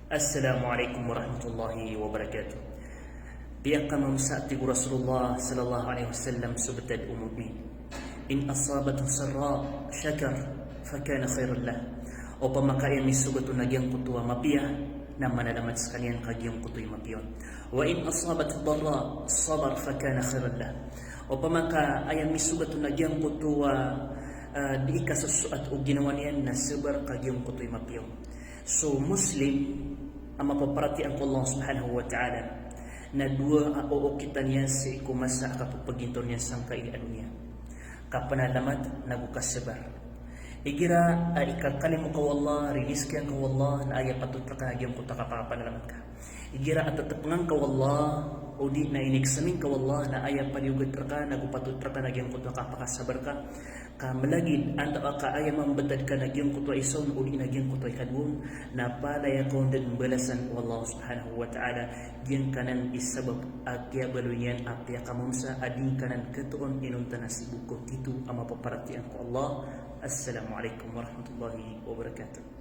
Assalamualaikum warahmatullahi wabarakatuh. Pihak mamsa'ati Rasulullah sallallahu alaihi wasallam subtad umumi. In asabathu sarra syakar fakana khairan lah. O pamakayan misugat nagyang kutua mapia na manalamat sekalian kagyang kutuy mapiyon. Wa in asabathu darra sabar fakana khairan lah. O pamaka ayan misugat nagyang kutua di ikasusuat o ginawa niyan na sabar kagyang kutuy mapiyon. So Muslim ang mapaparatian ko Allah subhanahu wa ta'ala na dua o kita niya si kumasa kapapagintor niya sang kailan niya kapanalamat nagukasabar igira ikakalim mo ka Allah riniskan ka Allah na aya patutra ka nagyang kuta kapapanalamat ka igira at tatapangan ka Allah o di na iniksamin ka Allah na aya paliugad ka nagupatutra ka nagyang kuta kapakasabar ka kamalagid anta ka aya mambatad ka nagyang kuta ison o di nagyang kuta kadwon na palaya kon den balasan wallahu subhanahu wa ta'ala diyan kanan isabab agya baluyan apya kamumsa adin kanan ketuon inunta na sibuko itu ama paparatian ko Allah. Assalamualaikum warahmatullahi wabarakatuh.